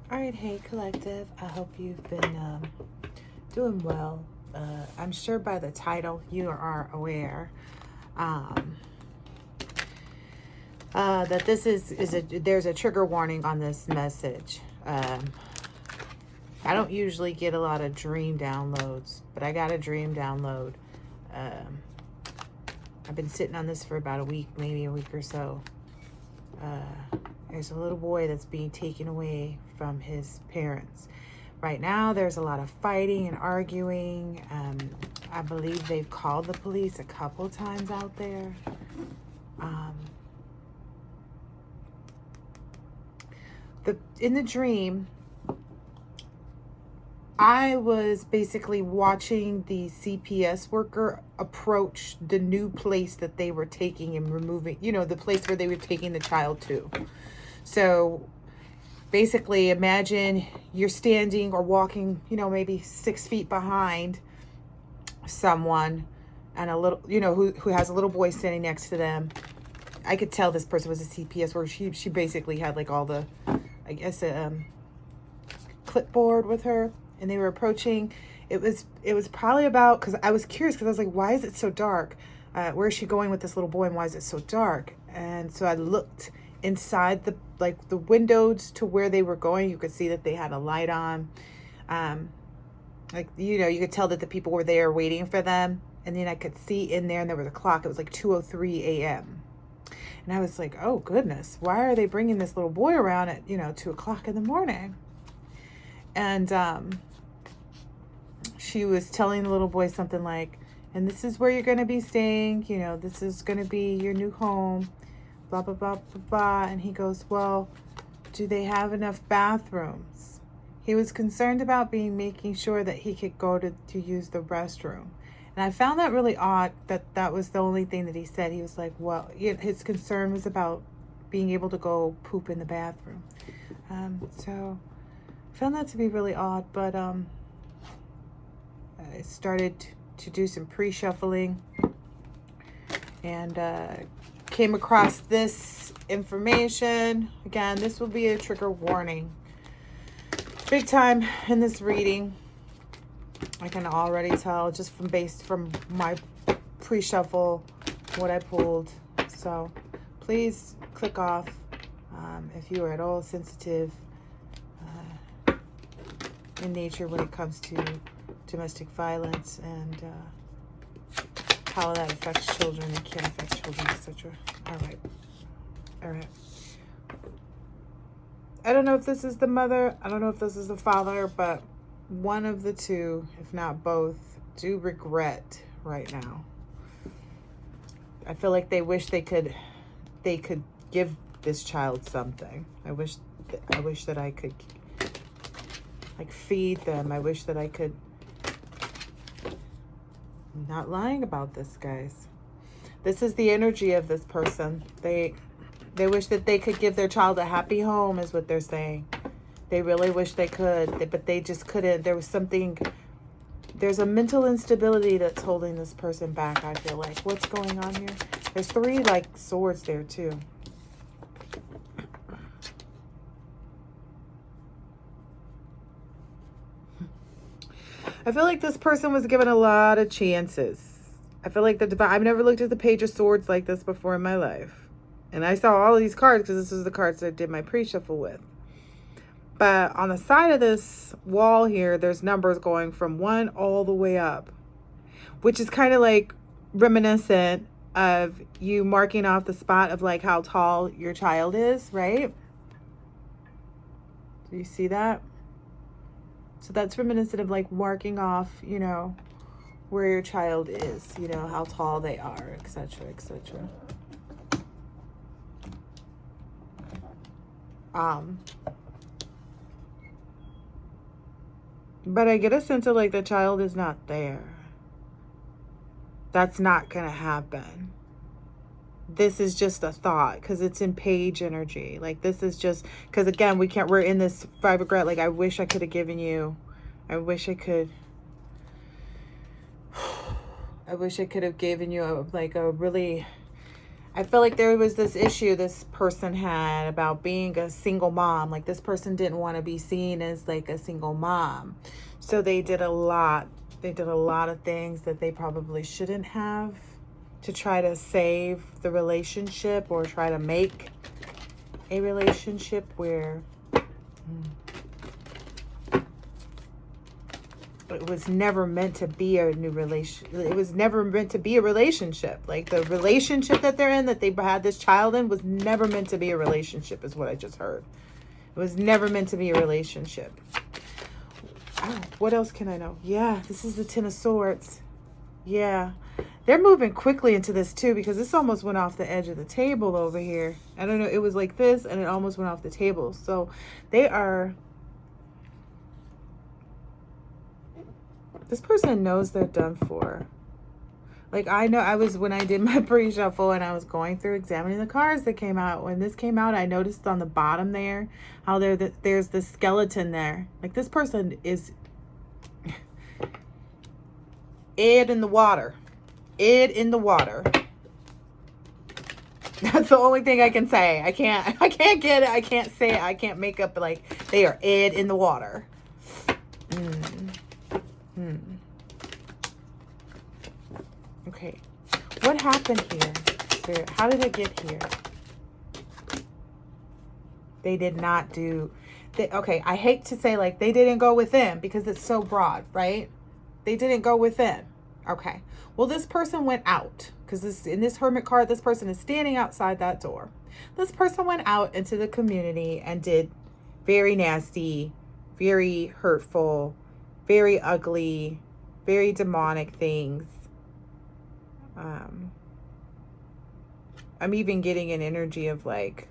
All right, hey collective. I hope you've been doing well. I'm sure by the title you are aware um, that this is there's a trigger warning on this message. I don't usually get a lot of dream downloads, but I got a dream download. Um, I've been sitting on this for about a week, maybe a week or so. There's a little boy that's being taken away from his parents. Right now, there's a lot of fighting and arguing. I believe they've called the police a couple times out there. In the dream, I was basically watching the CPS worker approach the new place that they were taking and removing, the place where they were taking the child to. So basically, imagine you're standing or walking, maybe 6 feet behind someone and a little, who has a little boy standing next to them. I could tell this person was a CPS where she basically had like all the, I guess, clipboard with her, and they were approaching. It was probably about, because I was curious, because I was like, why is it so dark? Where is she going with this little boy, and why is it so dark? And so I looked inside the windows to where they were going. You could see that they had a light on. You could tell that the people were there waiting for them. And then I could see in there, and there was a clock. It was like 2:03 a.m. And I was like, oh goodness, why are they bringing this little boy around at 2:00 in the morning? And she was telling the little boy something like, and this is where you're going to be staying. This is going to be your new home, blah, blah, blah, blah, blah. And he goes, well, do they have enough bathrooms? He was concerned about making sure that he could go to use the restroom. And I found that really odd that was the only thing that he said. He was like, well, his concern was about being able to go poop in the bathroom. So I found that to be really odd, but I started to do some pre-shuffling and came across this information. Again, this will be a trigger warning. Big time in this reading. I can already tell just from my pre-shuffle what I pulled. So please click off if you are at all sensitive in nature when it comes to domestic violence and how that affects children and can affect children, etc. All right. I don't know if this is the mother. I don't know if this is the father, but one of the two, if not both, do regret right now. I feel like they wish they could give this child something. I wish that I could feed them. I wish that I could. I'm not lying about this, guys. This is the energy of this person. They wish that they could give their child a happy home, is what they're saying. They really wish they could, but they just couldn't. There's a mental instability that's holding this person back, I feel like. What's going on here? There's 3 swords there too. I feel like this person was given a lot of chances. I feel like I've never looked at the Page of Swords like this before in my life. And I saw all of these cards because this is the cards that I did my pre-shuffle with. But on the side of this wall here, there's numbers going from 1 all the way up, which is kind of like reminiscent of you marking off the spot of how tall your child is, right? Do you see that? So that's reminiscent of marking off, where your child is, how tall they are, etc., etc. But I get a sense of the child is not there. That's not going to happen. This is just a thought because it's in Page energy. This is just, because again, we're in this 5 regret. I wish I could have given you, I wish I could have given you a really, I feel like there was this issue this person had about being a single mom. Like this person didn't want to be seen as like a single mom. So they did a lot. They did a lot of things that they probably shouldn't have to try to save the relationship or try to make a relationship where it was never meant to be a new relation. It was never meant to be a relationship. Like the relationship that they're in, that they had this child in, was never meant to be a relationship, is what I just heard. It was never meant to be a relationship. Oh, what else can I know? Yeah, this is the Ten of Swords. Yeah. They're moving quickly into this too, because this almost went off the edge of the table over here. I don't know. It was like this and it almost went off the table. So they are... This person knows they're done for. Like I know when I did my pre-shuffle and I was going through examining the cards that came out. When this came out, I noticed on the bottom there how there's the skeleton there. Like this person is Ed in the water. Ed in the water. That's the only thing I can say. I can't get it. I can't say it. I can't make up like they are Ed in the water. Okay. What happened here, Spirit? How did it get here? They did not do... okay, I hate to say like they didn't go within because it's so broad, right? They didn't go within. Okay. Well, this person went out because in this Hermit card, this person is standing outside that door. This person went out into the community and did very nasty, very hurtful, very ugly, very demonic things. I'm even getting an energy of like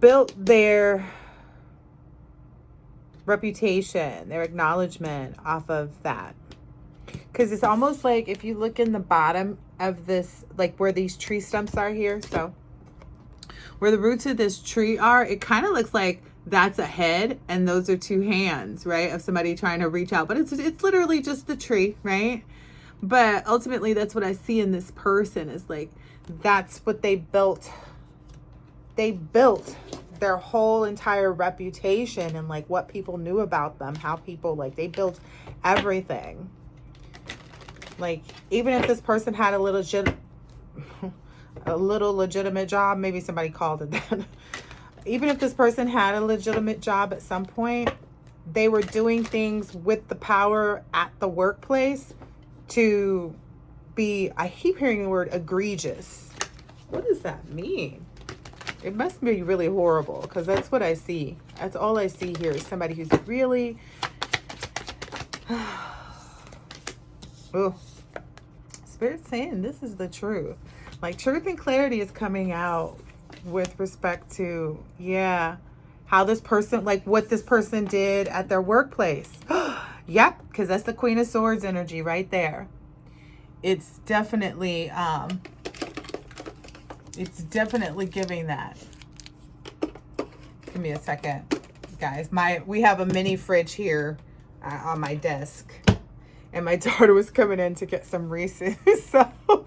built their reputation, their acknowledgement off of that. Because it's almost like if you look in the bottom of this, like where these tree stumps are here, so where the roots of this tree are, it kind of looks like that's a head and those are two hands, right, of somebody trying to reach out, but it's literally just the tree, right? But ultimately that's what I see in this person, is like that's what they built. They built their whole entire reputation and like what people knew about them, how people like they built everything. Like even if this person had a little legitimate job, maybe somebody called it that. Even if this person had a legitimate job at some point, they were doing things with the power at the workplace to be, I keep hearing the word egregious. What does that mean? It must be really horrible, because that's what I see. That's all I see here, is somebody who's really... Oh, Spirit's saying this is the truth. Like truth and clarity is coming out with respect to, yeah, how this person, like what this person did at their workplace. Yep, because that's the Queen of Swords energy right there. It's definitely giving that. Give me a second, guys. We have a mini fridge here on my desk, and my daughter was coming in to get some Reese's, so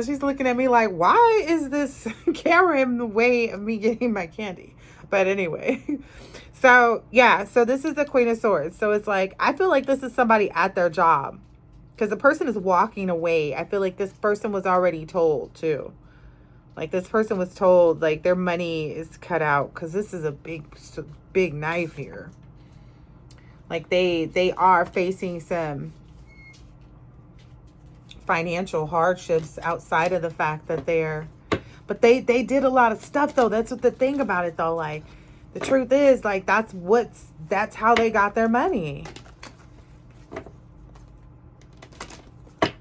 she's looking at me like, why is this camera in the way of me getting my candy? But anyway, so yeah, so this is the Queen of Swords. So it's like, I feel like this is somebody at their job, because the person is walking away. I feel like this person was already told too. Like this person was told like their money is cut out, because this is a big knife here. Like they are facing some financial hardships outside of the fact that but they did a lot of stuff though. That's what the thing about it though. Like the truth is, like that's how they got their money.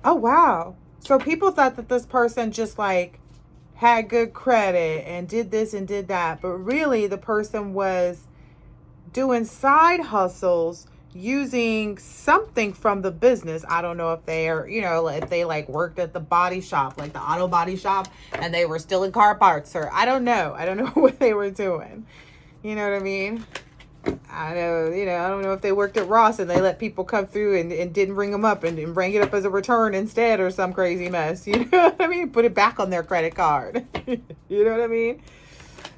Oh wow. So people thought that this person just like had good credit and did this and did that, but really the person was doing side hustles using something from the business. I don't know if they are, if they like worked at the body shop, like the auto body shop, and they were stealing car parts, or I don't know what they were doing. You know what I mean? I know, I don't know if they worked at Ross and they let people come through and didn't ring them up and bring it up as a return instead or some crazy mess. You know what I mean? Put it back on their credit card. You know what I mean?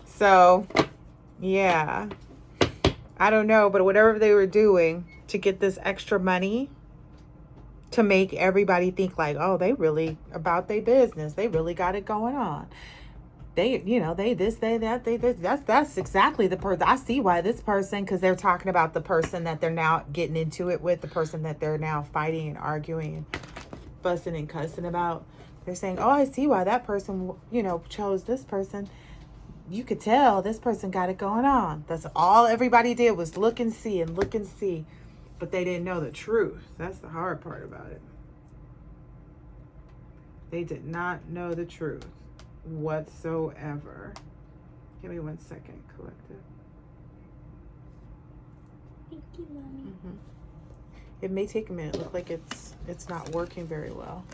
So, yeah. I don't know, but whatever they were doing to get this extra money to make everybody think like, oh, they really about their business. They really got it going on. They, they this, they that, they this. That's exactly the person. I see why this person, because they're talking about the person that they're now getting into it with, the person that they're now fighting and arguing and fussing and cussing about. They're saying, oh, I see why that person, chose this person. You could tell this person got it going on. That's all everybody did was look and see and look and see. But they didn't know the truth. That's the hard part about it. They did not know the truth whatsoever. Give me 1 second, Collective. Thank you, Mommy. Mm-hmm. It may take a minute. Look like it's not working very well.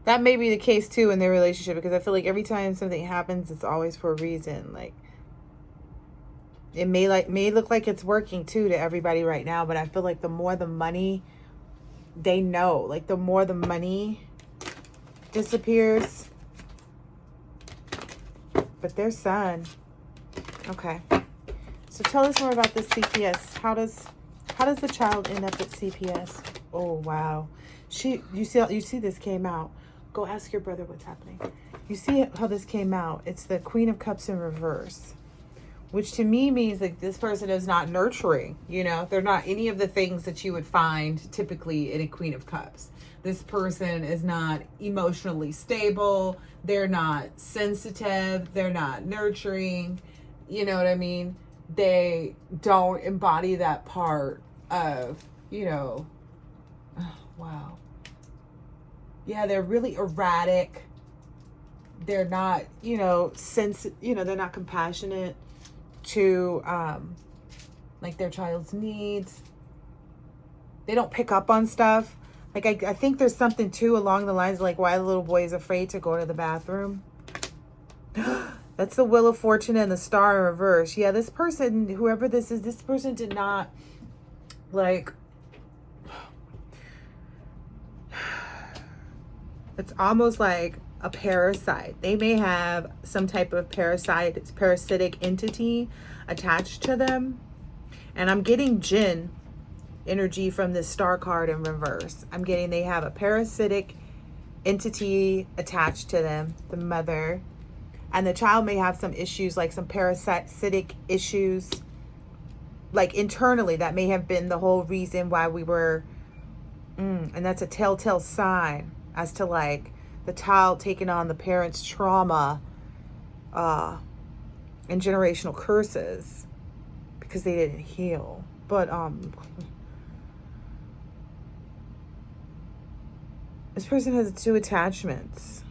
That may be the case too in their relationship, because I feel like every time something happens, it's always for a reason. Like it may look like it's working too to everybody right now, but I feel like the more the money they know, like the more the money disappears. But their son. Okay. So tell us more about this CPS. How does the child end up at CPS? Oh wow. You see this came out. Go ask your brother what's happening. You see how this came out. It's the Queen of Cups in reverse, which to me means like this person is not nurturing. They're not any of the things that you would find typically in a Queen of Cups. This person is not emotionally stable. They're not sensitive. They're not nurturing. You know what I mean? They don't embody that part of, wow. Yeah, they're really erratic. They're not, they're not compassionate to like their child's needs. They don't pick up on stuff. Like I think there's something too along the lines of like why the little boy is afraid to go to the bathroom. That's the Wheel of Fortune and the Star in reverse. Yeah, this person, whoever this is, this person did not like. It's almost like a parasite. They may have some type of parasitic entity attached to them. And I'm getting Jinn energy from this Star card in reverse. I'm getting they have a parasitic entity attached to them, the mother. And the child may have some issues, like some parasitic issues, like internally. That may have been the whole reason why we were, and that's a telltale sign as to like the child taking on the parents' trauma and generational curses because they didn't heal. But this person has 2 attachments.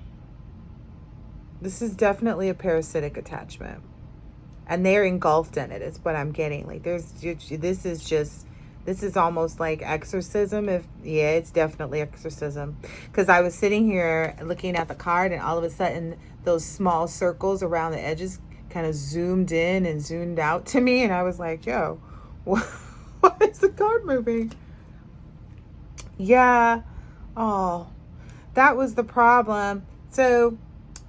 This is definitely a parasitic attachment, and they're engulfed in it. Is what I'm getting. Like this is almost like exorcism. It's definitely exorcism. Because I was sitting here looking at the card, and all of a sudden those small circles around the edges kind of zoomed in and zoomed out to me, and I was like, yo, why is the card moving? Yeah. Oh, that was the problem. So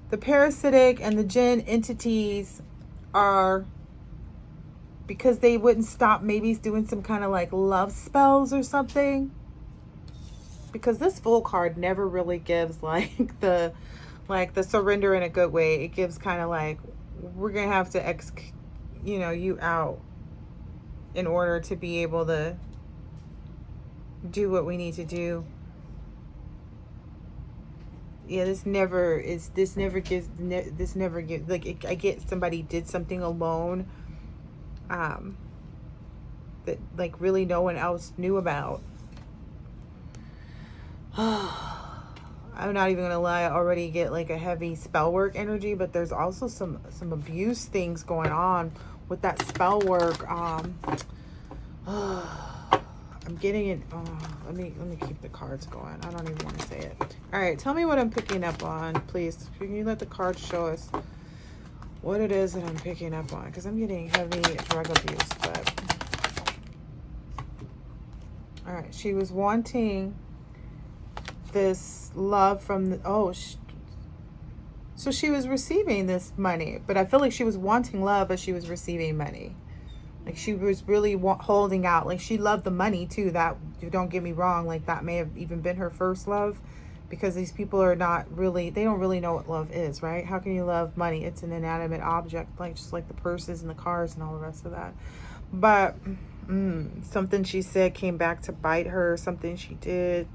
the parasitic and the Jinn entities are, because they wouldn't stop maybe doing some kind of like love spells or something. Because this Fool card never really gives like the surrender in a good way. It gives kind of like, we're going to have to you out in order to be able to do what we need to do. Yeah, this never gives, like, I get somebody did something alone that like really no one else knew about. I'm not even gonna lie, I already get like a heavy spell work energy, but there's also some abuse things going on with that spell work. I'm I'm getting it. Oh, let me keep the cards going. I don't even want to say it. All right, tell me what I'm picking up on, please. Can you let the cards show us what it is that I'm picking up on? Because I'm getting heavy drug abuse. But all right, she was wanting this love from the so she was receiving this money, but I feel like she was wanting love, but she was receiving money. Like she was really holding out. Like she loved the money too. That, don't get me wrong, like that may have even been her first love, because these people are not really, they don't really know what love is, right? How can you love money? It's an inanimate object, like just like the purses and the cars and all the rest of that. But something she said came back to bite her, something she did.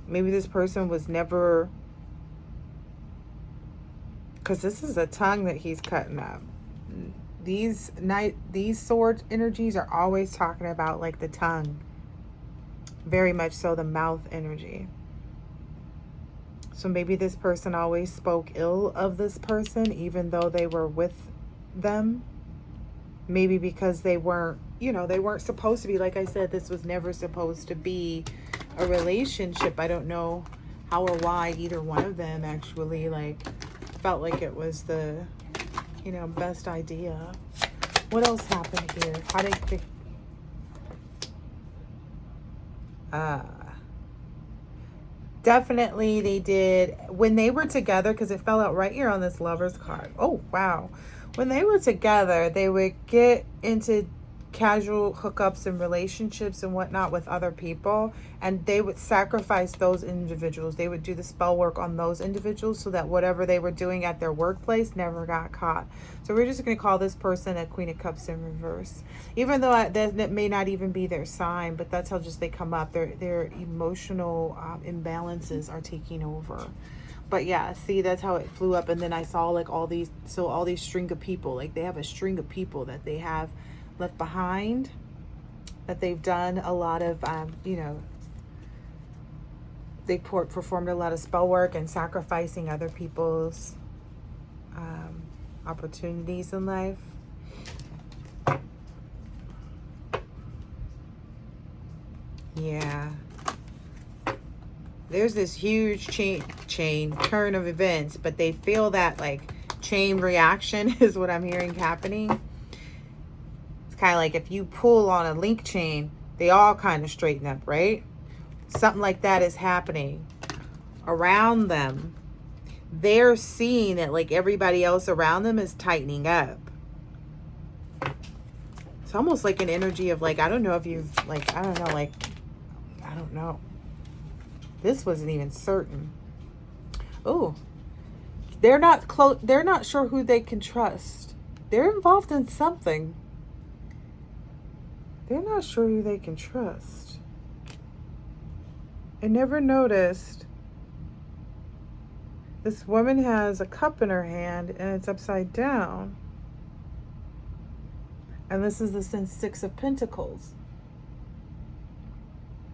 Maybe this person was never, because this is a tongue that he's cutting up. These sword energies are always talking about like the tongue. Very much so the mouth energy. So maybe this person always spoke ill of this person, even though they were with them. Maybe because they weren't, they weren't supposed to be. Like I said, this was never supposed to be a relationship. I don't know how or why either one of them actually felt like it was the best idea. What else happened here? How did they definitely they did when they were together, because it fell out right here on this Lover's card. Oh wow. When they were together, they would get into casual hookups and relationships and whatnot with other people, and they would sacrifice those individuals. They would do the spell work on those individuals so that whatever they were doing at their workplace never got caught. So we're just going to call this person a Queen of Cups in reverse, even though that may not even be their sign, but that's how just they come up. Their emotional imbalances are taking over. But yeah, see, that's how it flew up. And then I saw all these string of people, like they have a string of people that they have left behind, that they've done a lot of they performed a lot of spell work and sacrificing other people's opportunities in life. Yeah, there's this huge chain turn of events, but they feel that chain reaction is what I'm hearing happening. Kind of like if you pull on a link chain, they all kind of straighten up, right? Something like that is happening around them. They're seeing that everybody else around them is tightening up. It's almost like an energy of I don't know if you've I don't know. This wasn't even certain. Oh, they're not close. They're not sure who they can trust. They're involved in something. They're not sure who they can trust. I never noticed. This woman has a cup in her hand and it's upside down. And this is the Six of Pentacles.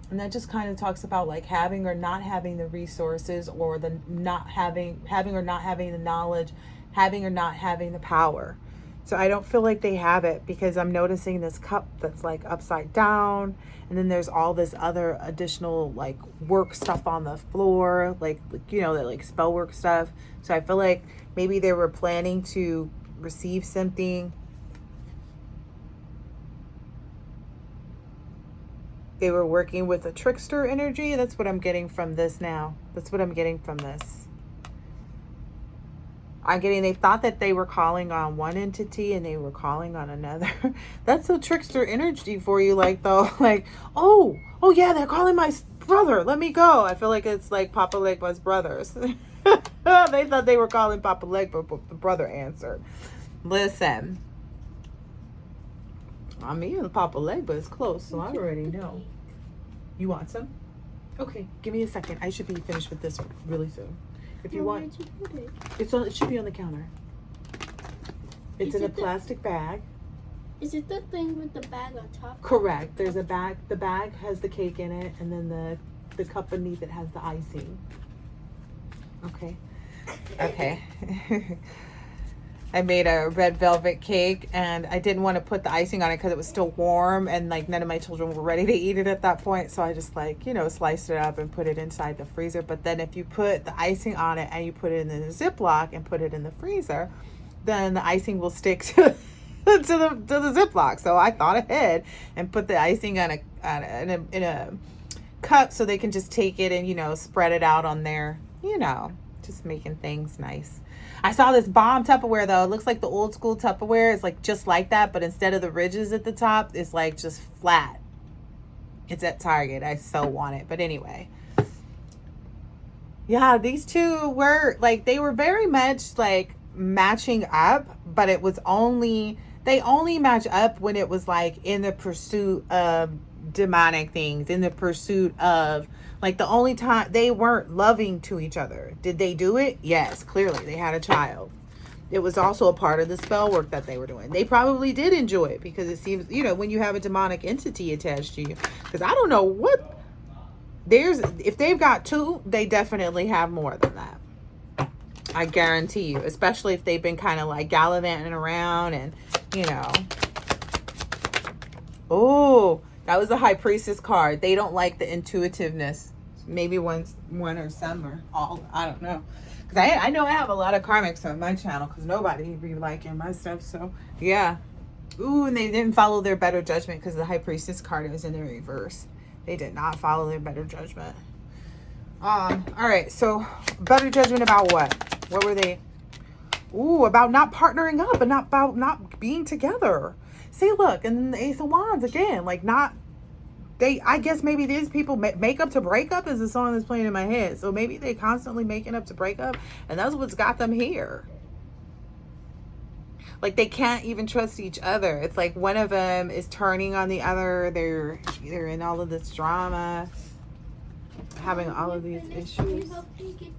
And that just kind of talks about having or not having the resources, or the not having or not having the knowledge, having or not having the power. So I don't feel like they have it, because I'm noticing this cup that's upside down, and then there's all this other additional work stuff on the floor, that spell work stuff. So I feel like maybe they were planning to receive something. They were working with a trickster energy. That's what I'm getting from this now. That's what I'm getting from this. They thought that they were calling on one entity and they were calling on another. That's a trickster energy for you, oh yeah, they're calling my brother. Let me go. I feel like it's Papa Legba's brothers. They thought they were calling Papa Legba, but the brother answered. Listen, I mean, Papa Legba is close, so I already know. You want some? Okay, give me a second. I should be finished with this really soon. If you want, where'd you put it? it should be on the counter. It's in a plastic bag. Is it the thing with the bag on top? Correct. There's a bag. The bag has the cake in it, and then the cup beneath it has the icing. Okay. Okay. I made a red velvet cake, and I didn't want to put the icing on it because it was still warm, and like none of my children were ready to eat it at that point. So I just like, sliced it up and put it inside the freezer. But then if you put the icing on it and you put it in the Ziploc and put it in the freezer, then the icing will stick to the Ziploc. So I thought ahead and put the icing in a cup so they can just take it and spread it out on there. Just making things nice. I saw this bomb Tupperware though. It looks like the old school Tupperware. It's like just like that, but instead of the ridges at the top, it's like just flat. It's at Target. I so want it. But anyway. Yeah, these two were like, they were very much like matching up, but they only match up when it was like in the pursuit of demonic things, in the pursuit of like the only time they weren't loving to each other. Did they do it? Yes, clearly they had a child. It was also a part of the spell work that they were doing. They probably did enjoy it because it seems, when you have a demonic entity attached to you, because I don't know what if they've got two, they definitely have more than that. I guarantee you, especially if they've been kind of like gallivanting around and, oh, that was the High Priestess card. They don't like the intuitiveness. Maybe one or some or all. I don't know. Because I know I have a lot of karmics on my channel because nobody be liking my stuff. So, yeah. Ooh, and they didn't follow their better judgment because the High Priestess card was in the reverse. They did not follow their better judgment. All right. So, better judgment about what? What were they? Ooh, about not partnering up and not being together. See, look, and then the Ace of Wands again, like I guess maybe these people make up to break up is the song that's playing in my head. So maybe they constantly making up to break up, and that's what's got them here. Like they can't even trust each other. It's like one of them is turning on the other. They're in all of this drama, having all of these issues. Can you help me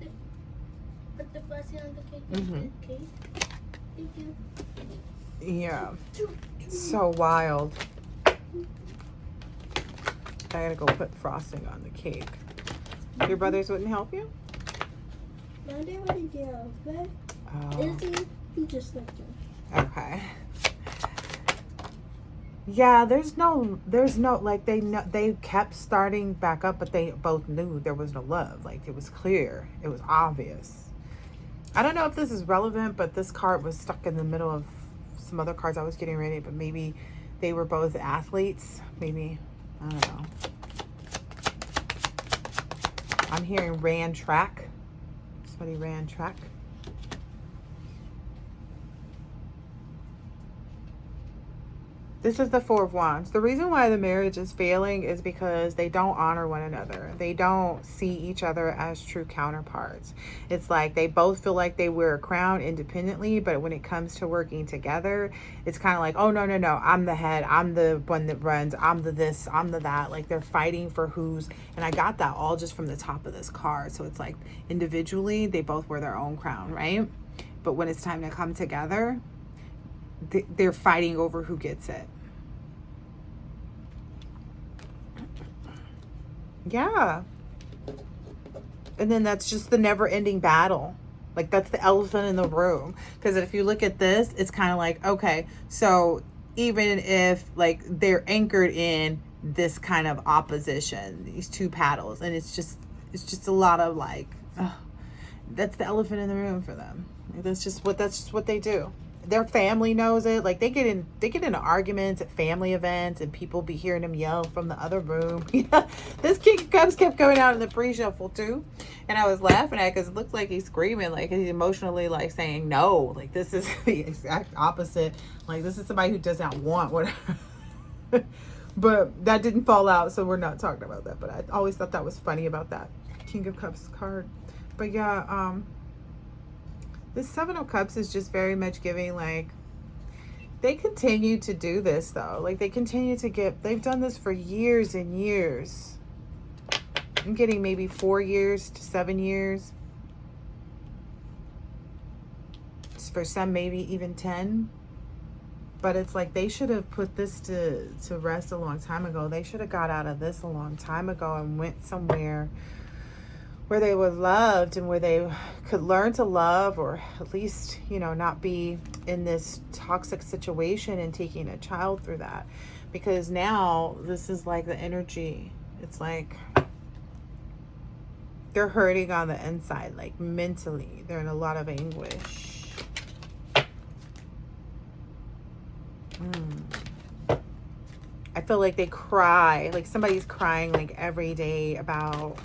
put the frosting on the cake? Mm-hmm. Okay. Thank you. Yeah. So wild. I gotta go put frosting on the cake. Your brothers wouldn't help you? No, they wouldn't get off, but he just like them. Okay. Yeah, there's no like they kept starting back up, but they both knew there was no love. Like it was clear, it was obvious. I don't know if this is relevant, but this card was stuck in the middle of some other cards I was getting ready, but maybe they were both athletes. Maybe, I don't know. I'm hearing ran track. Somebody ran track. This is the Four of Wands. The reason why the marriage is failing is because they don't honor one another. They don't see each other as true counterparts. It's like they both feel like they wear a crown independently, but when it comes to working together, it's kind of like, oh, no, I'm the head. I'm the one that runs. I'm the this. I'm the that. Like they're fighting for who's, and I got that all just from the top of this card. So it's like individually, they both wear their own crown, right? But when it's time to come together, they're fighting over who gets it. Yeah. And then that's just the never-ending battle. Like that's the elephant in the room. Because if you look at this, it's kind of like, okay, so even if like they're anchored in this kind of opposition, these two paddles, and it's just a lot of like, that's the elephant in the room for them. Like, that's just what they do. Their family knows it. Like they get into arguments at family events, and people be hearing them yell from the other room. This King of Cups kept going out in the pre-shuffle too, and I was laughing at it because it looks like he's screaming, like he's emotionally like saying no. Like this is the exact opposite. Like this is somebody who does not want whatever. But that didn't fall out, so we're not talking about that. But I always thought that was funny about that King of Cups card. But yeah, this Seven of Cups is just very much giving like, they continue to do this though. Like they continue to they've done this for years and years. I'm getting maybe 4 years to 7 years. For some, maybe even 10. But it's like they should have put this to rest a long time ago. They should have got out of this a long time ago and went somewhere where they were loved and where they could learn to love, or at least, you know, not be in this toxic situation and taking a child through that. Because now this is like the energy. It's like they're hurting on the inside, like mentally. They're in a lot of anguish. I feel like they cry, like somebody's crying like every day about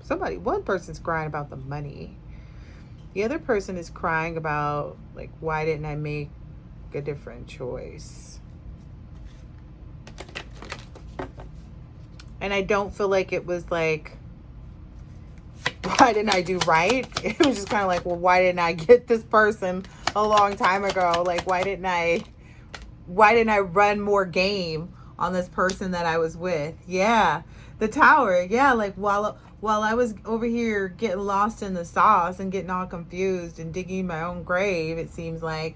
one person's crying about the money. The other person is crying about, like, why didn't I make a different choice? And I don't feel like it was like, why didn't I do right? It was just kind of like, well, why didn't I get this person a long time ago? Like, why didn't I run more game on this person that I was with? Yeah. The Tower. Yeah. Like, while I was over here getting lost in the sauce and getting all confused and digging my own grave, it seems like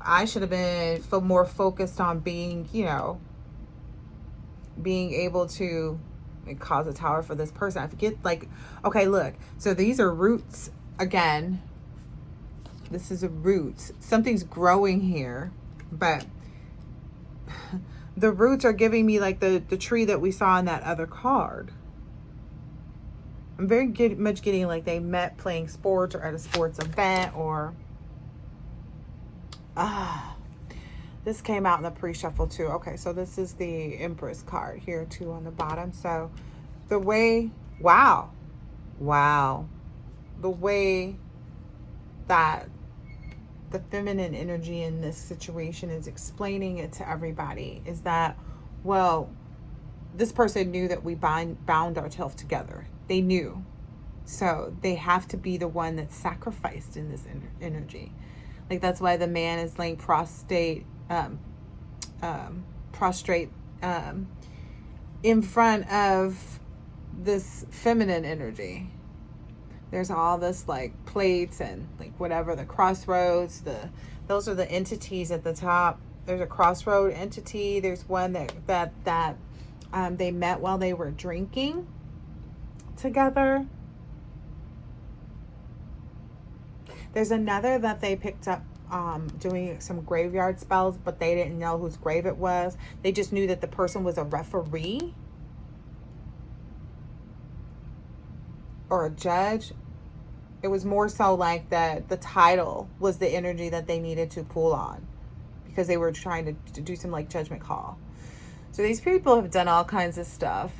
I should have been more focused on being, you know, being able to cause a tower for this person. I forget, like, okay, look. So these are roots again. This is a root. Something's growing here, but the roots are giving me like the tree that we saw in that other card. I'm very much getting like they met playing sports or at a sports event, or this came out in the pre-shuffle too. Okay, so this is the Empress card here too on the bottom. So the way, wow, the way that the feminine energy in this situation is explaining it to everybody is that, well, this person knew that we bound ourselves together. They knew. So they have to be the one that's sacrificed in this energy. Like, that's why the man is laying prostrate in front of this feminine energy. There's all this like plates and like whatever, the crossroads, those are the entities at the top. There's a crossroad entity. There's one that they met while they were drinking together. There's another that they picked up doing some graveyard spells, but they didn't know whose grave it was. They just knew that the person was a referee or a judge. It was more so like that the title was the energy that they needed to pull on because they were trying to do some like judgment call. So these people have done all kinds of stuff.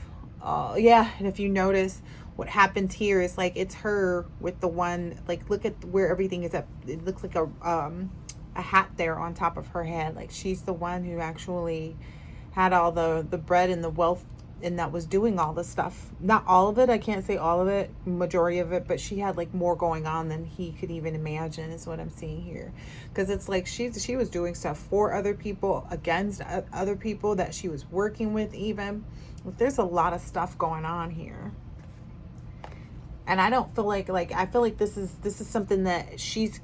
Yeah, and if you notice, what happens here is like it's her with the one, like, look at where everything is up. It looks like a hat there on top of her head. Like, she's the one who actually had all the bread and the wealth, and that was doing all the stuff. Not all of it, I can't say all of it, majority of it, but she had like more going on than he could even imagine is what I'm seeing here. Because it's like she was doing stuff for other people, against other people that she was working with even. There's a lot of stuff going on here. And I don't feel like I feel like this is something that she's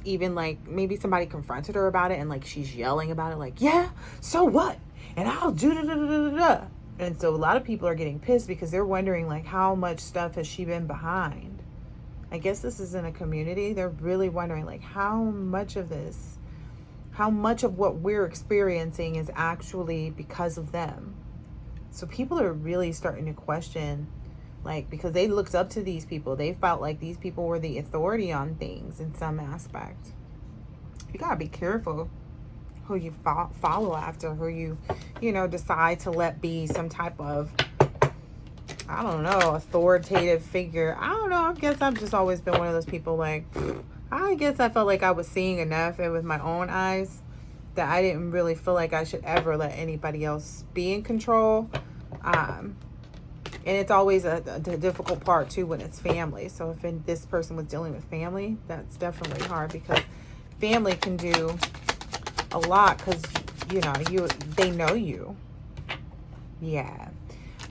even like, maybe somebody confronted her about it and like she's yelling about it like, yeah, so what? And I'll do da da da da da. And so a lot of people are getting pissed because they're wondering like, how much stuff has she been behind? I guess this is in a community. They're really wondering like, how much of what we're experiencing is actually because of them. So people are really starting to question, like, because they looked up to these people. They felt like these people were the authority on things in some aspect. You gotta be careful who you follow after, who you decide to let be some type of, I don't know, authoritative figure. I don't know. I guess I've just always been one of those people like, I guess I felt like I was seeing enough and with my own eyes that I didn't really feel like I should ever let anybody else be in control. And it's always a difficult part too when it's family. So if this person was dealing with family, that's definitely hard because family can do a lot because they know you. Yeah.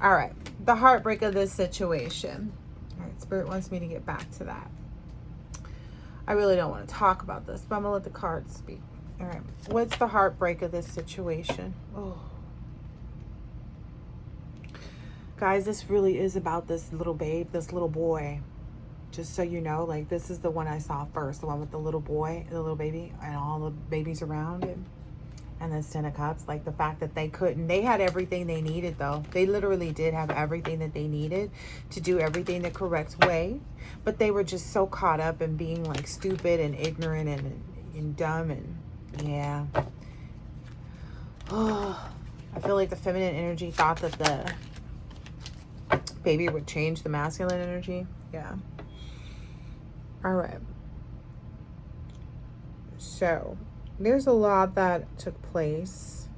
All right. The heartbreak of this situation. All right. Spirit wants me to get back to that. I really don't want to talk about this, but I'm gonna let the cards speak. All right. What's the heartbreak of this situation? Oh. Guys, this really is about this little babe, this little boy. Just so you know, like, this is the one I saw first, the one with the little boy, the little baby, and all the babies around him. And this 10 of Cups, like the fact that they had everything they needed, though. They literally did have everything that they needed to do everything the correct way. But they were just so caught up in being like stupid and ignorant and dumb. And yeah. Oh, I feel like the feminine energy thought that the baby would change the masculine energy. Yeah. All right. So there's a lot that took place,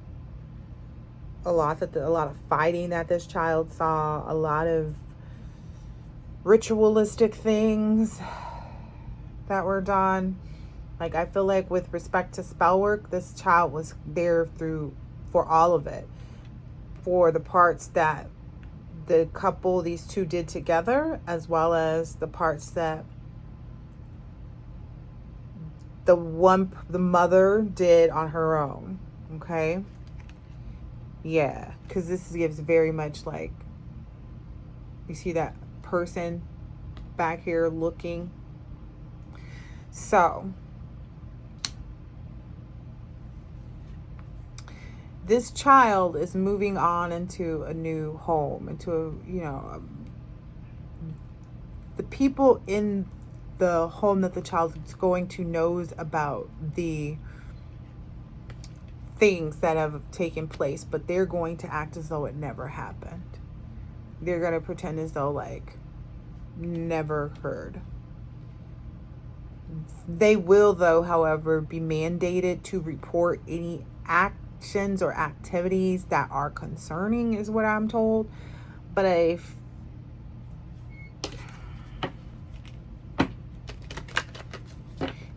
a lot of fighting that this child saw, a lot of ritualistic things that were done. Like, I feel like with respect to spell work, this child was there for all of it, for the parts that these two did together, as well as the parts that the mother did on her own. Okay. Yeah. Because this gives very much like, you see that person back here looking. So this child is moving on into a new home, into the people in the home that the child is going to knows about the things that have taken place, but they're going to act as though it never happened. They're going to pretend as though like never occurred. They will, though, however, be mandated to report any actions or activities that are concerning, is what I'm told. But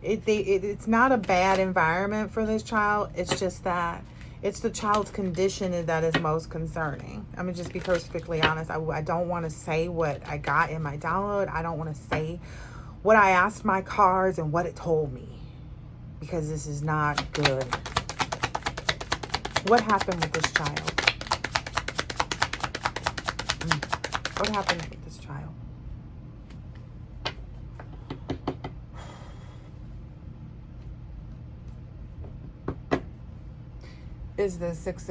it's not a bad environment for this child. It's just that it's the child's condition that is most concerning. I'm gonna just be perfectly honest. I don't want to say what I got in my download. I don't want to say what I asked my cards and what it told me, because this is not good. What happened with this child? What happened with this child? Is the Six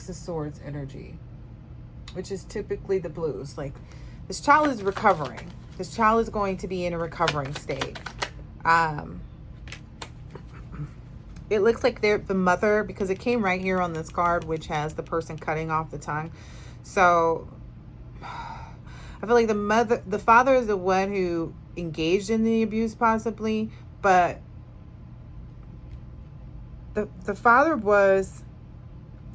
of Swords energy, which is typically the blues. Like, this child is recovering. This child is going to be in a recovering state. It looks like they're the mother, because it came right here on this card, which has the person cutting off the tongue. So I feel like the father is the one who engaged in the abuse, possibly, but the father was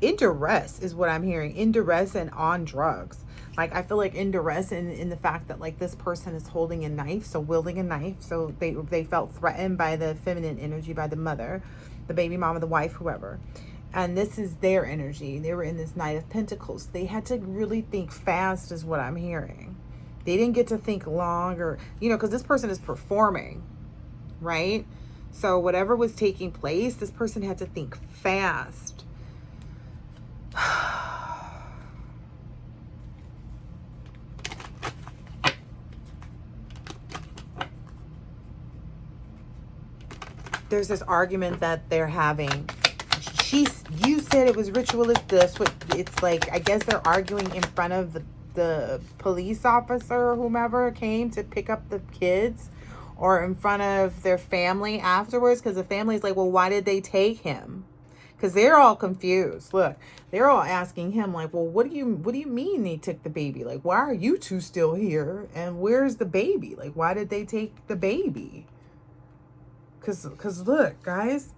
in duress, is what I'm hearing. In duress and on drugs. Like, I feel like in duress in the fact that, like, this person is holding a knife, so wielding a knife. So they felt threatened by the feminine energy, by the mother, the baby mama, the wife, whoever. And this is their energy. They were in this Knight of Pentacles. They had to really think fast, is what I'm hearing. They didn't get to think long, or, because this person is performing, right? So whatever was taking place, this person had to think fast. There's this argument that they're having. You said it was ritualistic. That's what it's like. I guess they're arguing in front of the police officer or whomever came to pick up the kids, or in front of their family afterwards, because the family's like, well, why did they take him? Because they're all confused. Look, they're all asking him, like, well, what do you mean they took the baby? Like, why are you two still here? And where's the baby? Like, why did they take the baby? Because look, guys,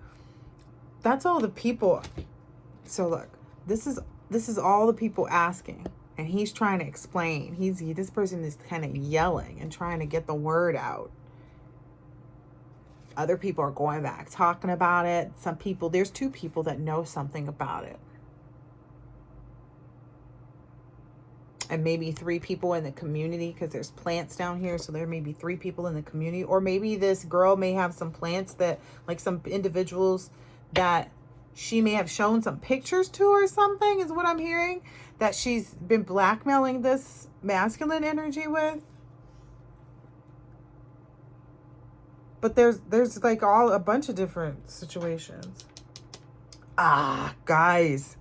that's all the people. So look, this is all the people asking, and he's trying to explain. This person is kind of yelling and trying to get the word out. Other people are going back, talking about it. There's 2 people that know something about it. And maybe 3 people in the community, because there's plants down here. So there may be 3 people in the community. Or maybe this girl may have some plants that, like, some individuals that she may have shown some pictures to or something, is what I'm hearing. that she's been blackmailing this masculine energy with. But there's like a bunch of different situations. Guys.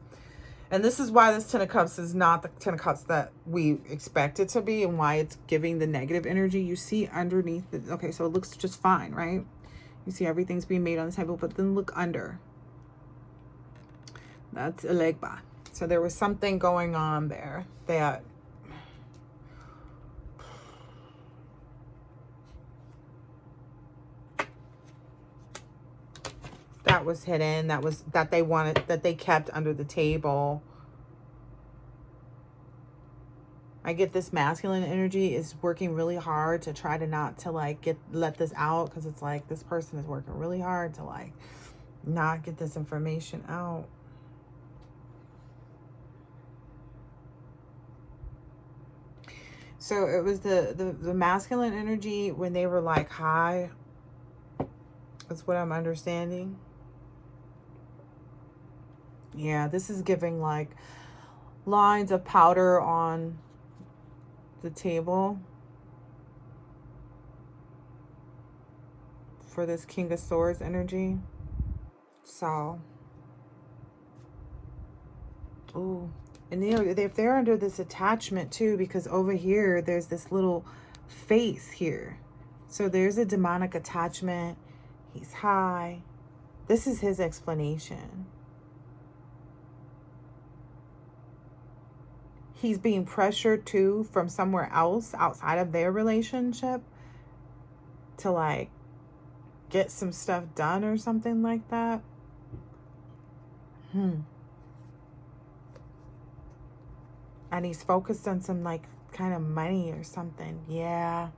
And this is why this Ten of Cups is not the Ten of Cups that we expect it to be, and why it's giving the negative energy. You see underneath it. Okay, so it looks just fine, right? You see everything's being made on the table, but then look under. That's Elegba. So there was something going on there that was hidden, that they wanted, that they kept under the table. I get this masculine energy is working really hard to try to not to like let this out, because it's like this person is working really hard to like not get this information out. So it was the masculine energy when they were like high. That's what I'm understanding. Yeah, this is giving like lines of powder on the table for this King of Swords energy. So, ooh, and if they're under this attachment too, because over here there's this little face here. So there's a demonic attachment. He's high. This is his explanation. He's being pressured too from somewhere else outside of their relationship to like get some stuff done or something like that. And he's focused on some like kind of money or something. Yeah.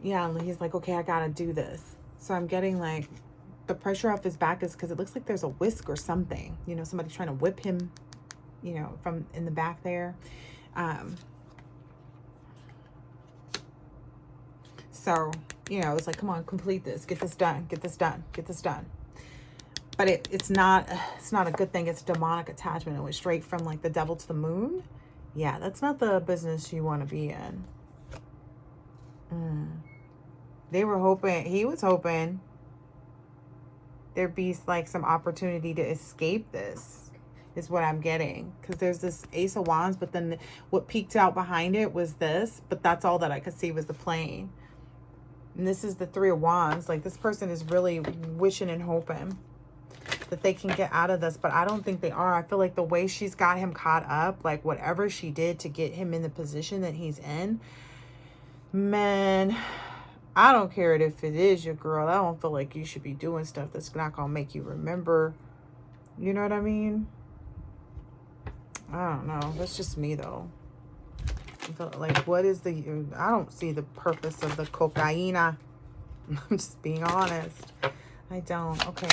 Yeah, and he's like, okay, I gotta do this. So I'm getting like the pressure off his back is because it looks like there's a whisk or something. You know, somebody trying to whip him, you know, from in the back there. So, you know, it's like, come on, complete this, get this done, get this done, get this done. But it's not a good thing. It's a demonic attachment. It went straight from like the devil to the moon. Yeah, that's not the business you want to be in. They were hoping, he was hoping there'd be like some opportunity to escape this, is what I'm getting. Because there's this Ace of Wands, but then what peeked out behind it was this, but that's all that I could see was the plane. And this is the Three of Wands. Like this person is really wishing and hoping that they can get out of this, but I don't think they are. I feel like the way she's got him caught up, like whatever she did to get him in the position that he's in, man, I don't care if it is your girl. I don't feel like you should be doing stuff that's not gonna make you remember. You know what I mean? I don't know. That's just me though. I feel like, what is the, I don't see the purpose of the cocaina. I'm just being honest. I don't. Okay.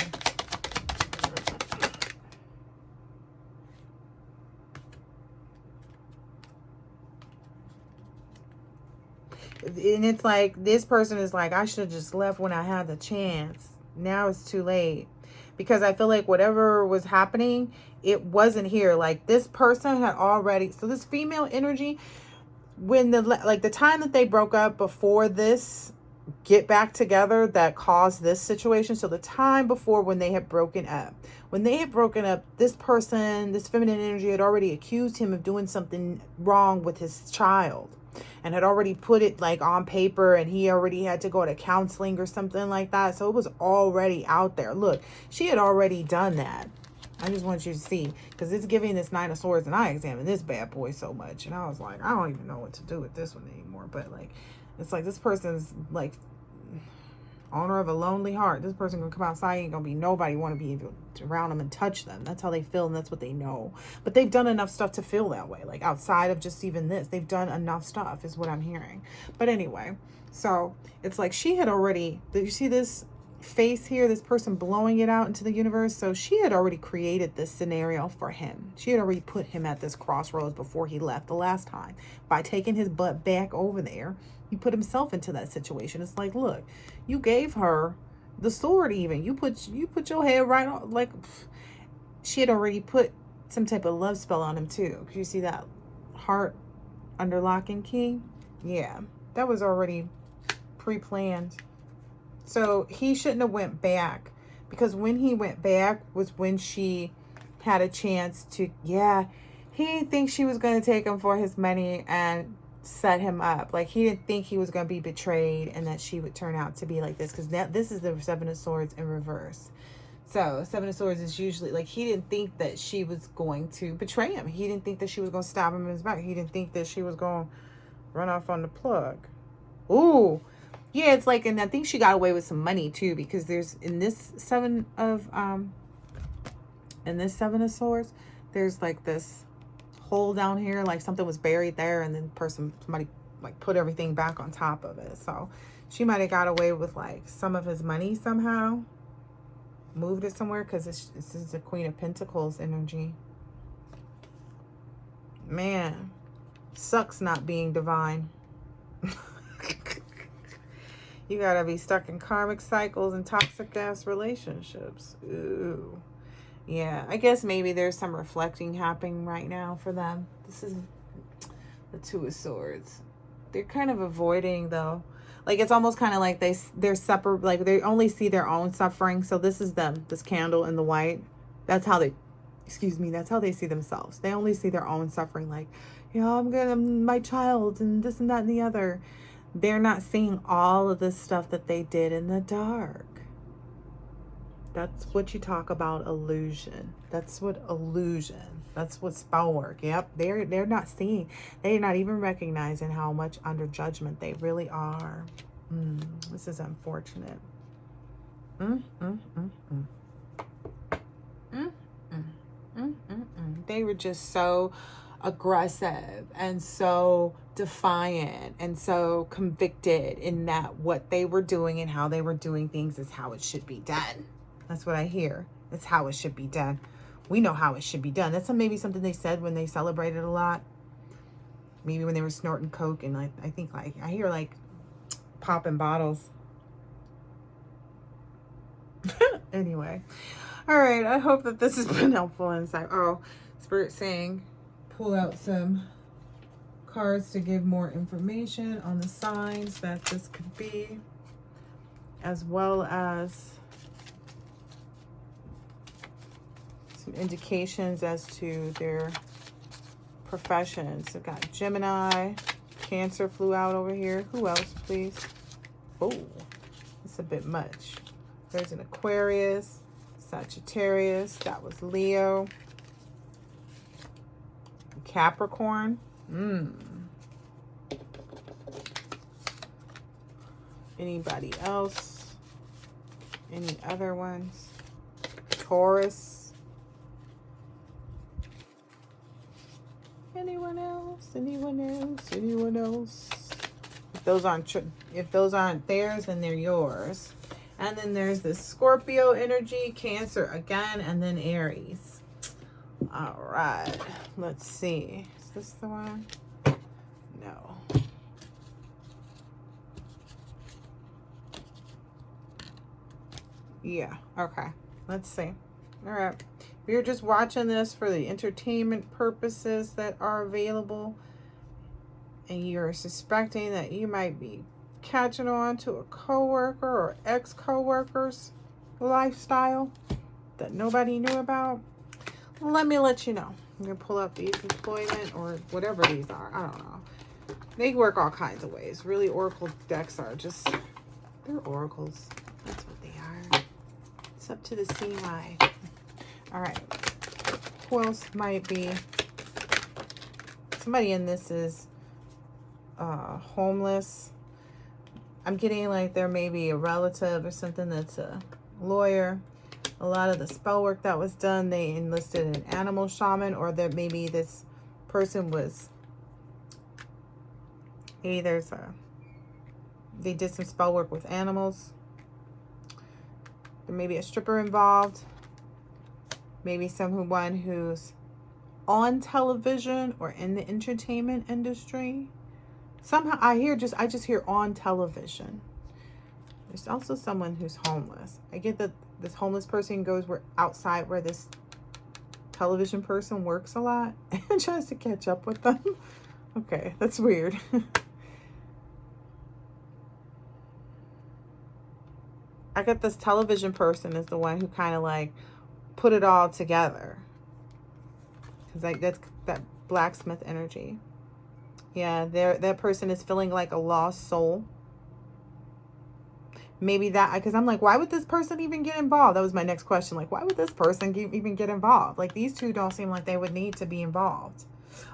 And it's like, this person is like, I should have just left when I had the chance. Now it's too late. Because I feel like whatever was happening, it wasn't here. Like this person had already, so this female energy, when the time that they broke up before this get back together that caused this situation. So the time before when they had broken up, this person, this feminine energy had already accused him of doing something wrong with his child and had already put it like on paper, and he already had to go to counseling or something like that. So it was already out there. Look, she had already done that. I just want you to see, because it's giving this Nine of Swords, and I examined this bad boy so much, and I was like, I don't even know what to do with this one anymore. But like, it's like this person's like owner of a lonely heart. This person gonna come outside, ain't gonna be nobody want to be able to around them and touch them. That's how they feel, and that's what they know. But they've done enough stuff to feel that way. Like outside of just even this, they've done enough stuff, is what I'm hearing. But anyway, so it's like she had already. Did you see this face here, this person blowing it out into the universe? So she had already created this scenario for him. She had already put him at this crossroads before he left the last time. By taking his butt back over there, he put himself into that situation. It's like, look, you gave her the sword. Even you put your head right on. Like she had already put some type of love spell on him too. Cause you see that heart under lock and key? Yeah, that was already pre-planned. So he shouldn't have went back, because when he went back was when she had a chance to, yeah, he didn't think she was going to take him for his money and set him up. Like, he didn't think he was going to be betrayed and that she would turn out to be like this, because this is the Seven of Swords in reverse. So Seven of Swords is usually like, he didn't think that she was going to betray him. He didn't think that she was going to stab him in his back. He didn't think that she was going to run off on the plug. Ooh. Yeah, it's like, and I think she got away with some money too, because there's in this Seven of Swords, there's like this hole down here, like something was buried there, and then somebody like put everything back on top of it. So she might have got away with like some of his money somehow, moved it somewhere, because this is the Queen of Pentacles energy. Man, sucks not being divine. You gotta be stuck in karmic cycles and toxic ass relationships. Ooh. Yeah, I guess maybe there's some reflecting happening right now for them. This is the Two of Swords. They're kind of avoiding, though. Like, it's almost kind of like they're separate. Like, they only see their own suffering. So this is them, this candle in the white. That's how they, that's how they see themselves. They only see their own suffering. Like, I'm my child and this and that and the other. They're not seeing all of this stuff that they did in the dark. That's what you talk about, illusion. That's what spell work. Yep. They're not seeing. They're not even recognizing how much under judgment they really are. This is unfortunate. They were just so aggressive and so defiant and so convicted in that what they were doing and how they were doing things is how it should be done. That's what I hear. It's how it should be done. We know how it should be done. That's maybe something they said when they celebrated a lot. Maybe when they were snorting coke, and I think like I hear like popping bottles. Anyway. All right. I hope that this has been helpful insight. Oh, Spirit saying pull out some cards to give more information on the signs that this could be, as well as some indications as to their professions. I've got Gemini, Cancer flew out over here. Who else, please? Oh, it's a bit much. There's an Aquarius, Sagittarius, that was Leo, Capricorn. Anybody else? Any other ones? Taurus. Anyone else? Anyone else? Anyone else? If those aren't theirs, then they're yours. And then there's the Scorpio energy, Cancer again, and then Aries. All right. Let's see. Is this the one? No. Yeah. Okay. Let's see. All right. If you're just watching this for the entertainment purposes that are available, and you're suspecting that you might be catching on to a coworker or ex-coworker's lifestyle that nobody knew about, let me let you know. I'm going to pull up these employment or whatever these are. I don't know. They work all kinds of ways. Really, oracle decks are just, they're oracles. That's what they are. It's up to the seeing eye. All right. Who else might be? Somebody in this is homeless. I'm getting like there may be a relative or something that's a lawyer. A lot of the spell work that was done, they enlisted an animal shaman, or that maybe this person was, maybe they did some spell work with animals. There may be a stripper involved. Maybe someone who's on television or in the entertainment industry. Somehow I just hear on television. There's also someone who's homeless. I get that this homeless person goes outside where this television person works a lot and tries to catch up with them. Okay, that's weird. I got this television person is the one who kind of like put it all together. Because like that's that blacksmith energy. Yeah, that person is feeling like a lost soul. Maybe that, because I'm like, why would this person even get involved? That was my next question. Like, why would this person even get involved? Like, these two don't seem like they would need to be involved.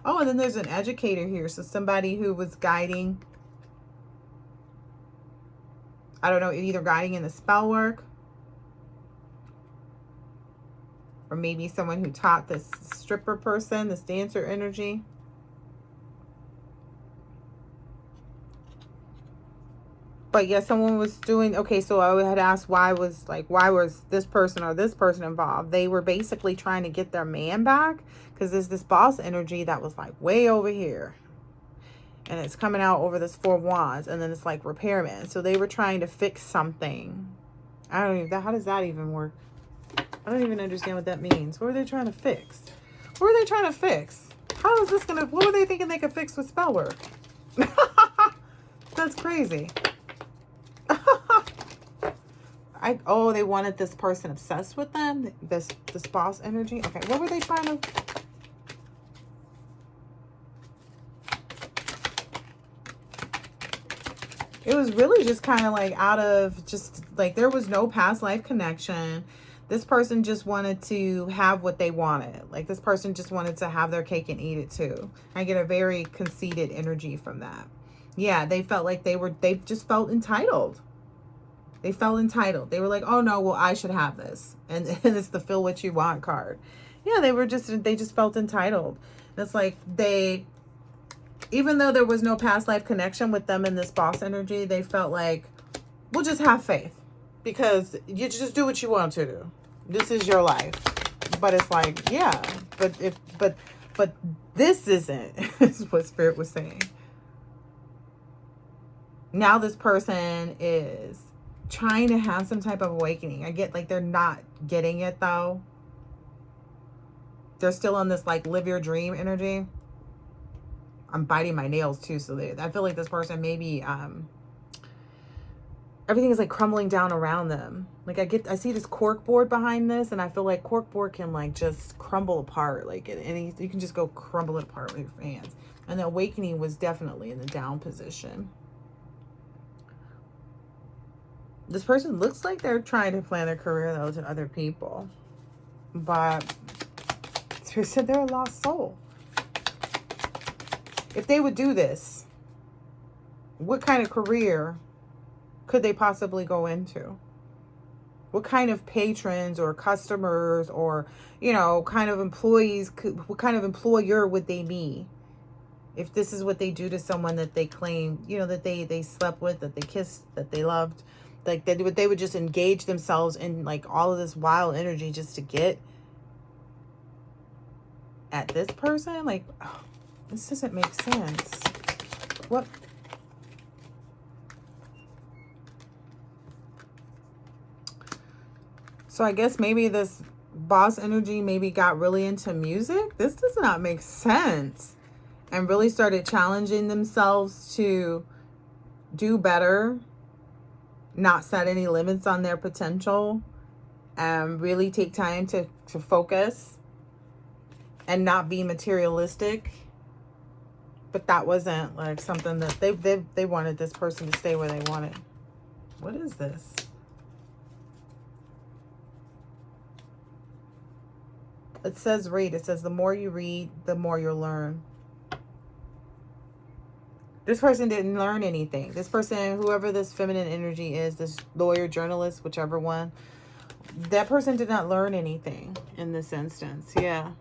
Oh, and then there's an educator here. So somebody who was guiding, I don't know, either guiding in the spell work, or maybe someone who taught this stripper person, this dancer energy. But yeah, someone was doing, okay, so I had asked why was this person or this person involved? They were basically trying to get their man back, because there's this boss energy that was like way over here. And it's coming out over this 4 of Wands, and then it's like repairman. So they were trying to fix something. I don't even, how does that even work? I don't even understand what that means. What were they trying to fix? What were they trying to fix? How is this gonna, what were they thinking they could fix with spell work? That's crazy. Oh, they wanted this person obsessed with them? This boss energy? Okay, what were they trying to... It was really just kind of like out of just like there was no past life connection. This person just wanted to have what they wanted. Like this person just wanted to have their cake and eat it too. I get a very conceited energy from that. Yeah, they felt like they just felt entitled. They felt entitled. They were like, oh no, well, I should have this. And it's the feel what you want card. Yeah, they just felt entitled. And it's like even though there was no past life connection with them in this boss energy, they felt like, we'll just have faith. Because you just do what you want to do. This is your life. But it's like, yeah, but this isn't, is what Spirit was saying. Now this person is trying to have some type of awakening. I get like they're not getting it though. They're still on this like live your dream energy. I'm biting my nails too, so I feel like this person maybe everything is like crumbling down around them. Like I see this cork board behind this, and I feel like cork board can like just crumble apart. Like you can just go crumble it apart with your hands. And the awakening was definitely in the down position. This person looks like they're trying to plan their career though to other people, but they said they're a lost soul. If they would do this, what kind of career could they possibly go into? What kind of patrons or customers or, kind of employees, what kind of employer would they be? If this is what they do to someone that they claim, that they slept with, that they kissed, that they loved, like they would just engage themselves in like all of this wild energy just to get at this person. Like, oh, this doesn't make sense. What? So I guess maybe this boss energy maybe got really into music. This does not make sense. And really started challenging themselves to do better, not set any limits on their potential, and really take time to focus and not be materialistic. But that wasn't like something that they wanted this person to stay where they wanted. What is this? It says read. It says the more you read, the more you'll learn. This person didn't learn anything. This person, whoever this feminine energy is, this lawyer, journalist, whichever one, that person did not learn anything in this instance. Yeah.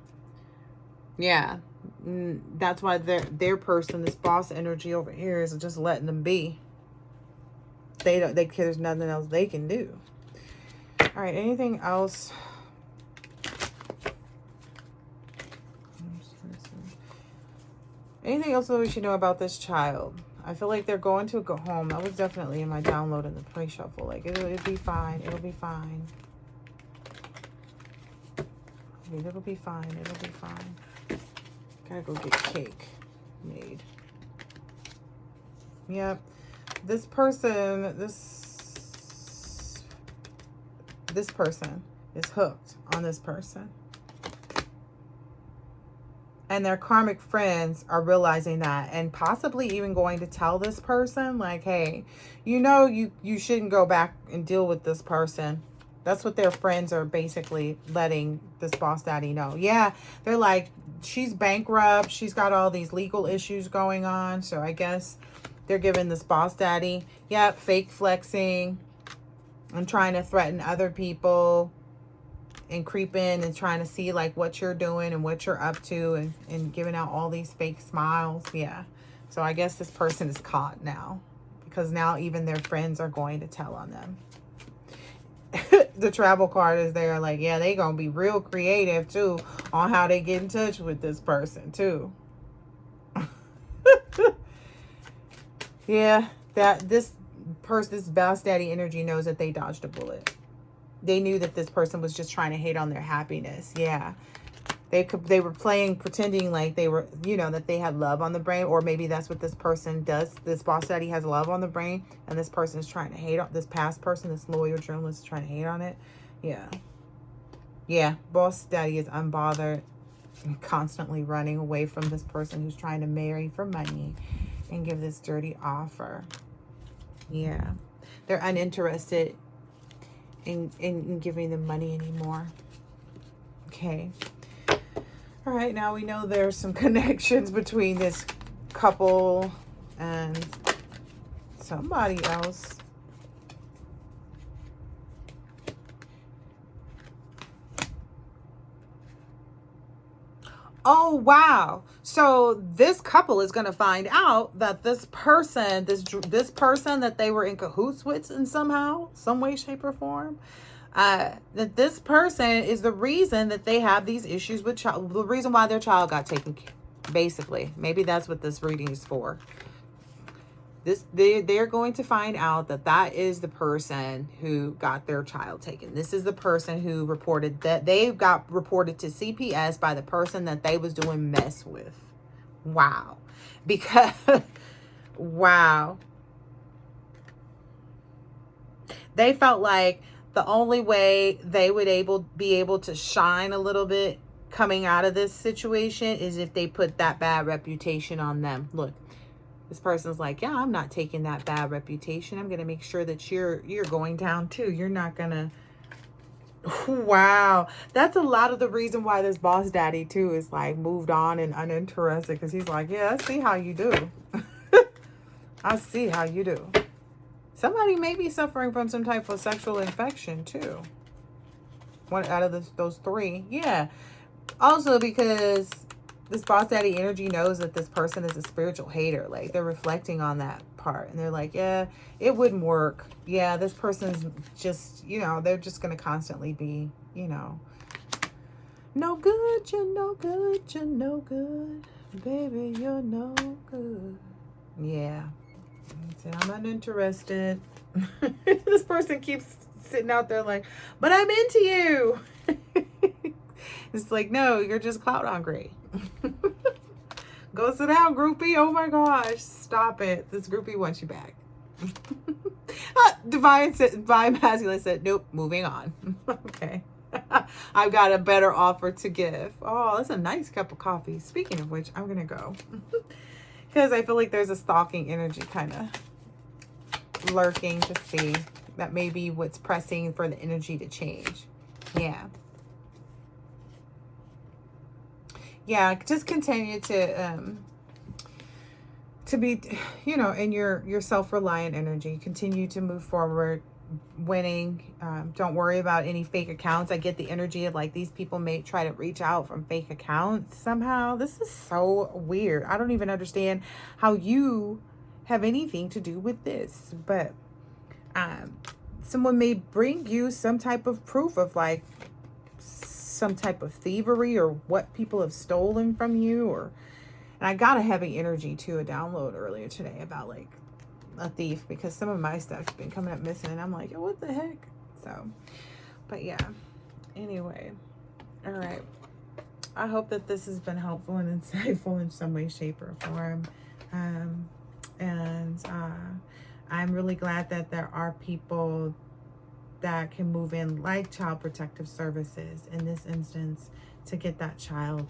Yeah. That's why their person, this boss energy over here, is just letting them be. There's nothing else they can do. All right. Anything else? Anything else that we should know about this child? I feel like they're going to go home. That was definitely in my download in the pre-shuffle. Like, it'll be fine. It'll be fine. sweet. It'll be fine. It'll be fine. Gotta go get cake made. Yep. This person, this person is hooked on this person. And their karmic friends are realizing that and possibly even going to tell this person, like, hey, you know, you shouldn't go back and deal with this person. That's what their friends are basically letting this boss daddy know. Yeah, they're like, she's bankrupt. She's got all these legal issues going on. So I guess they're giving this boss daddy, yep, fake flexing and trying to threaten other people. And creep in and trying to see like what you're doing and what you're up to and giving out all these fake smiles. Yeah. So I guess this person is caught now because now even their friends are going to tell on them. The travel card is there like, yeah, they gonna be real creative too on how they get in touch with this person too. Yeah, that this boss daddy energy knows that they dodged a bullet. They knew that this person was just trying to hate on their happiness. Yeah. They were pretending like they were, you know, that they had love on the brain. Or maybe that's what this person does. This boss daddy has love on the brain. And this person is trying to hate on this past person. This loyal journalist is trying to hate on it. Yeah. Yeah. Boss daddy is unbothered. And constantly running away from this person who's trying to marry for money. And give this dirty offer. Yeah. They're uninterested in giving them money anymore. Okay. All right, now we know there's some connections between this couple and somebody else. Oh, wow. So this couple is going to find out that this person, this person that they were in cahoots with in somehow, some way, shape, or form, that this person is the reason that they have these issues with child, the reason why their child got taken, basically. Maybe that's what this reading is for. They're going to find out that is the person who got their child taken. This is the person who reported that they got reported to CPS by the person that they was doing mess with. Wow. Because, wow. They felt like the only way they would be able to shine a little bit coming out of this situation is if they put that bad reputation on them. Look. This person's like, yeah, I'm not taking that bad reputation. I'm going to make sure that you're going down too. You're not going to. Wow. That's a lot of the reason why this boss daddy too is like moved on and uninterested. Because he's like, yeah, I see how you do. I see how you do. Somebody may be suffering from some type of sexual infection too. One out of those three. Yeah. Also because this boss daddy energy knows that this person is a spiritual hater. Like they're reflecting on that part and they're like, yeah, it wouldn't work. Yeah, this person's just, you know, they're just going to constantly be, you know, no good, you're no good, you're no good. Baby, you're no good. Yeah. I'm uninterested. This person keeps sitting out there like, but I'm into you. It's like, no, you're just clout hungry. Go sit down, groupie. Oh my gosh, stop it. This groupie wants you back. Divine Masculine said, nope, moving on. Okay. I've got a better offer to give. Oh, that's a nice cup of coffee. Speaking of which, I'm going to go. Because I feel like there's a stalking energy kind of lurking to see that maybe what's pressing for the energy to change. Yeah. Yeah, just continue to be, you know, in your self-reliant energy. Continue to move forward, winning. Don't worry about any fake accounts. I get the energy of like these people may try to reach out from fake accounts somehow. This is so weird. I don't even understand how you have anything to do with this. But someone may bring you some type of proof of like some type of thievery or what people have stolen from you. And I got a heavy energy to a download earlier today about like a thief because some of my stuff's been coming up missing and I'm like, oh, what the heck? So, but yeah, anyway, all right. I hope that this has been helpful and insightful in some way, shape, or form. And I'm really glad that there are people that can move in, like Child Protective Services in this instance, to get that child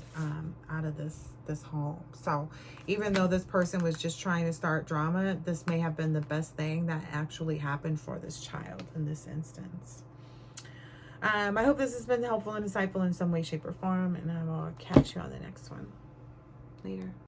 out of this home. So even though this person was just trying to start drama, this may have been the best thing that actually happened for this child in this instance. I hope this has been helpful and insightful in some way, shape, or form, and I will catch you on the next one. Later.